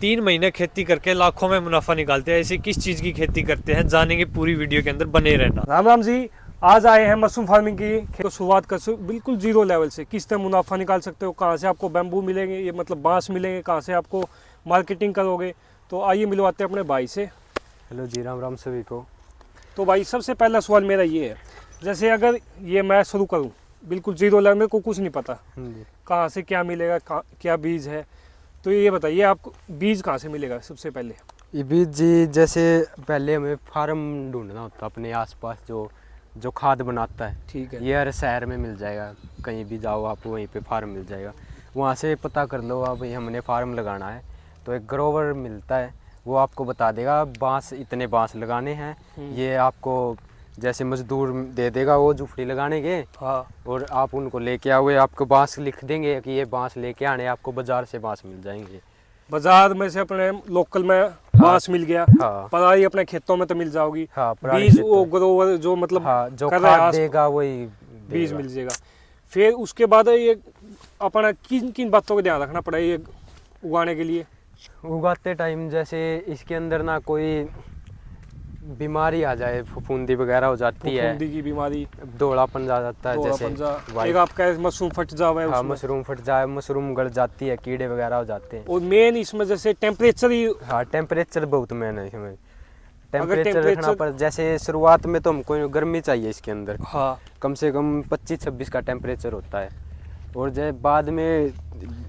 3 महीने खेती करके लाखों में मुनाफा निकालते हैं। ऐसी किस चीज की खेती करते हैं, जानेंगे पूरी वीडियो के अंदर, बने रहना। राम राम जी, आज आए हैं मशरूम फार्मिंग की तो शुरुआत कर बिल्कुल जीरो लेवल से। किस तरह मुनाफा निकाल सकते हो, कहाँ से आपको बैम्बू मिलेंगे, ये मतलब बांस मिलेंगे, कहाँ से आपको मार्केटिंग करोगे। तो आइए मिलवाते हैं अपने भाई से। हेलो जी, राम राम सभी को। तो भाई सबसे पहला सवाल मेरा ये है, जैसे अगर ये मैं शुरू करूँ बिल्कुल जीरो लेवल, मेरे को कुछ नहीं पता कहाँ से क्या मिलेगा, क्या बीज है, तो ये बताइए आपको बीज कहाँ से मिलेगा सबसे पहले। ये बीज जी, जैसे पहले हमें फार्म ढूंढना होता है अपने आसपास जो जो खाद बनाता है। ठीक है। ये हर शहर में मिल जाएगा, कहीं भी जाओ आप वहीं पे फार्म मिल जाएगा। वहाँ से पता कर लो आप, भाई हमने फार्म लगाना है, तो एक ग्रोवर मिलता है, वो आपको बता देगा बांस इतने बांस लगाने हैं। ये आपको जैसे मजदूर दे देगा वो झुपड़ी लगाने के। हाँ। और आप उनको लेके आओगे, आपको बांस लिख देंगे कि ये बांस लेके आने, आपको बाजार से बांस मिल जाएंगे। बाजार में से अपने लोकल में बांस मिल गया। हाँ। पराली अपने खेतों में तो मिल जाओगी। हाँ, बीज वो ग्रोवर जो मतलब हाँ, जो कर खाद देगा वही बीज मिल जाएगा। फिर उसके बाद ये अपना किन किन बातों का ध्यान रखना पड़ेगा ये उगाने के लिए। उगाते टाइम जैसे इसके अंदर ना कोई बीमारी आ जाए, फफूंदी वगैरह हो जाती है, फफूंदी की बीमारी, धोलापन आ जाता है, जैसे एक आपका मशरूम फट जावे। हाँ, मशरूम फट जाए, मशरूम गल जाती है, कीड़े वगैरह हो जाते हैं। और मेन इसमें जैसे टेम्परेचर ही। हाँ, टेम्परेचर बहुत मेन है इसमें। टेम्परेचर रखना पर जैसे शुरुआत में तो हमको गर्मी चाहिए इसके अंदर। हाँ। कम से कम 25-26 का टेम्परेचर होता है। और जब बाद में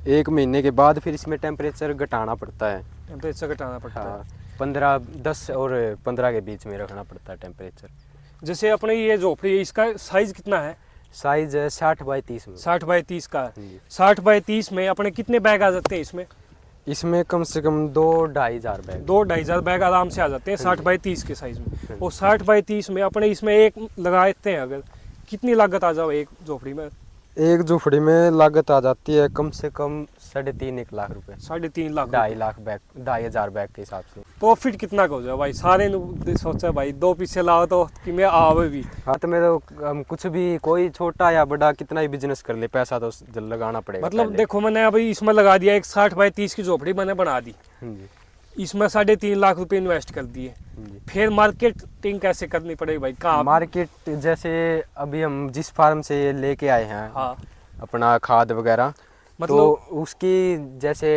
1 महीने के बाद फिर इसमें टेम्परेचर घटाना पड़ता है। टेम्परेचर घटाना पड़ता है। 15, 10 और 15 के बीच में रखना पड़ता है टेम्परेचर। जैसे अपने ये झोपड़ी है, इसका साइज कितना है? साइज है 60 बाई 30 में। 60 बाई 30 का है। 60 बाई 30 में अपने कितने बैग आ जाते हैं इसमें? इसमें कम से कम 2-2.5 हज़ार बैग। 2-2.5 हज़ार बैग आराम से आ जाते हैं 60 बाई 30 के साइज में। और 60 बाई 30 में अपने इसमें एक लगाते हैं, अगर कितनी लागत आ जाओ एक झोपड़ी में? एक झोपड़ी में लागत आ जाती है कम से कम 3.5 लाख रुपए। 3.5 लाख। 2.5 लाख बैग, 2.5 हज़ार बैग के हिसाब से। प्रॉफिट कितना का हो जाए भाई? सारे सोचा भाई 2 पीछे लाओ तो कि मैं आवे भी। हाँ, तो मैं तो हम कुछ भी, कोई छोटा या बड़ा कितना ही बिजनेस कर ले, पैसा तो लगाना पड़ेगा। मतलब देखो, मैंने अभी इसमें लगा दिया एक 60 बाई 30 की झोपड़ी मैंने बना दी, इसमें 3.5 लाख रुपए इन्वेस्ट कर दिए। फिर मार्केटिंग कैसे करनी पड़ेगी भाई? कहाँ मार्केट? जैसे अभी हम जिस फार्म से ये लेके आए हैं, हाँ, अपना खाद वगैरह, मतलब तो उसकी जैसे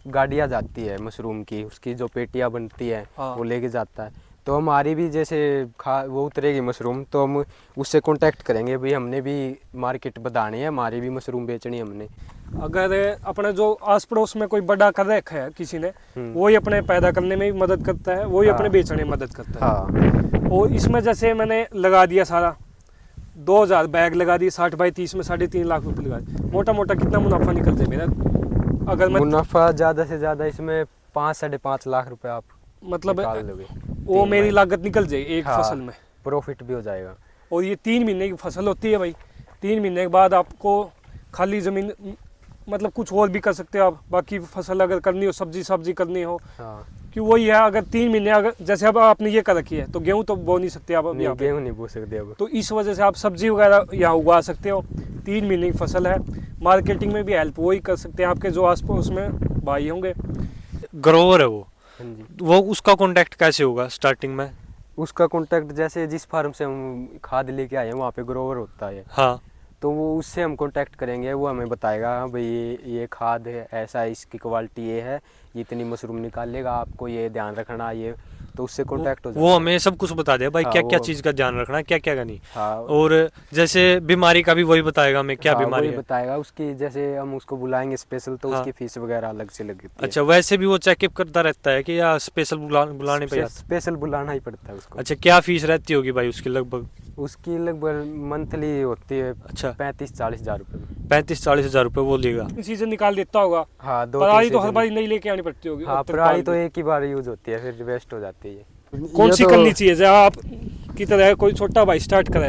गाड़ियाँ जाती है मशरूम की, उसकी जो पेटियाँ बनती है, हाँ, वो लेके जाता है। तो हमारी भी जैसे वो उतरेगी मशरूम, तो हम उससे कांटेक्ट करेंगे, भाई हमने भी मार्केट बढ़ानी है, हमारी भी मशरूम बेचनी है हमने। अगर अपने जो आस पड़ोस में कोई बड़ा कर रखा है किसी ने, वही अपने पैदा करने में भी मदद करता है, वही अपने बेचने में मदद करता है। हाँ। और इसमें जैसे मैंने लगा दिया सारा 2000 बैग लगा दिए 60 बाई 30 में, 3.5 लाख रुपए लगा दिए। मोटा मोटा कितना मुनाफा निकल जाए मेरा? अगर मैं मुनाफा ज़्यादा से ज़्यादा इसमें 5-5.5 लाख रुपए आप मतलब निकाल लोगे, वो मेरी लागत निकल जाए एक फसल में। प्रॉफिट भी हो जाएगा। और ये 3 महीने की फसल होती है भाई। 3 महीने के बाद आपको खाली ज़मीन, मतलब कुछ और भी कर सकते हो आप, बाकी फसल अगर करनी हो, सब्जी करनी हो। हाँ, कि वही है, अगर 3 महीने, अगर जैसे अब आपने ये कर रखी है तो गेहूं तो बो नहीं सकते आप अब यहाँ पे। गेहूँ नहीं बो सकते अब, तो इस वजह से आप सब्जी वगैरह यहाँ उगा सकते हो। 3 महीने की फसल है। मार्केटिंग में भी हेल्प वही कर सकते हैं, आपके जो आस पड़ोस में भाई होंगे। ग्रोवर है वो। हाँ जी। वो उसका कांटेक्ट कैसे होगा स्टार्टिंग में? उसका कांटेक्ट जैसे जिस फार्म से हम खाद लेके आए हैं वहाँ पे ग्रोवर होता है। हाँ, तो वो उससे हम कांटेक्ट करेंगे, वो हमें बताएगा भाई ये खाद है, ऐसा इसकी क्वालिटी ये है, ये इतनी मशरूम निकालेगा, आपको ये ध्यान रखना, ये तो उससे कांटेक्ट हो जाएगा। वो हमें सब कुछ बता दे भाई, हाँ, क्या क्या चीज़ का ध्यान रखना है, क्या क्या का नहीं। हाँ, और जैसे बीमारी का भी वही बताएगा हमें, क्या हाँ, बीमारी वही है बताएगा। उसकी जैसे हम उसको बुलाएंगे स्पेशल, तो हाँ। उसकी फीस वगैरह अलग से लगती है। अच्छा, वैसे भी वो चेकअप करता रहता है कि या स्पेशल बुलाने पे जाता? स्पेशल बुलाना ही पड़ता है उसको। अच्छा, क्या फीस रहती होगी भाई उसकी लगभग? उसकी लगभग मंथली होती है अच्छा, 35-40 हज़ार रुपये। 35-40 हज़ार रुपये वो लेगा। सीजन निकाल देता होगा। हाँ, 2-3 पराली तो हर सीजन। बार नहीं लेके आनी पड़ती होगी। हाँ, पराली तो एक ही बार यूज होती है, फिर वेस्ट हो जाती है। कौन सी तो करनी चाहिए? जब आप की तरह कोई छोटा भाई स्टार्ट करे,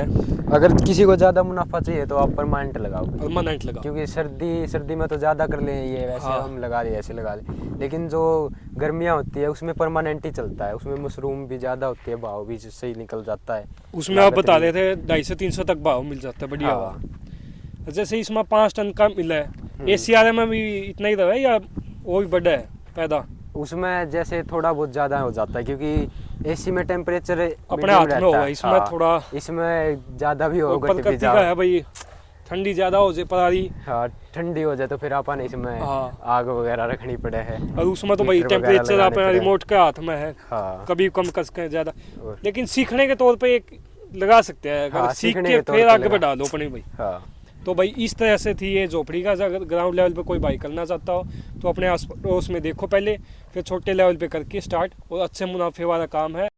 अगर किसी को ज़्यादा मुनाफा चाहिए तो आप परमानेंट लगाओ, परमानेंट लगा। क्योंकि सर्दी में तो ज़्यादा कर लें ये, वैसे हाँ। हम लगा लें, ऐसे लगा लें। लेकिन जो गर्मियाँ होती है उसमें परमानेंट ही चलता है, उसमें मशरूम भी ज़्यादा होती है, भाव भी सही निकल जाता है। उसमें आप बता रहे थे 250 से 300 तक भाव मिल जाता है, बढ़िया। हाँ। जैसे इसमें 5 टन का मिला है, ACRM में भी इतना ही तो है या वो भी बड़ा है? पैदा? उसमें जैसे थोड़ा बहुत ज़्यादा हो जाता है, क्योंकि एसी में टेम्परेचर अपने हाथ में होगा, इसमें थोड़ा इसमें ज़्यादा भी हो प्रकृति का है भाई, ठंडी ज़्यादा हो जाए परारी, हाँ ठंडी हो जाए तो फिर अपन इसमें हाँ। आग वगैरह रखनी पड़े है। और उसमें तो भाई हीटर वगैरह टेम्परेचर लगाने अपना पड़े। रिमोट के हाथ में है, हाँ कभी कम कस के ज़्यादा। और- लेकिन सीखने के तौर पे एक लगा सकते हैं, अगर हाँ, सीख सीखने के के तौर फिर पे आगे लगा। बढ़ा दो अपने भाई। हाँ तो भाई इस तरह से थी ये झोपड़ी का। अगर ग्राउंड लेवल पे कोई भाई करना चाहता हो तो अपने आस पड़ोस में देखो पहले, फिर छोटे लेवल पे करके स्टार्ट, और अच्छे मुनाफे वाला काम है।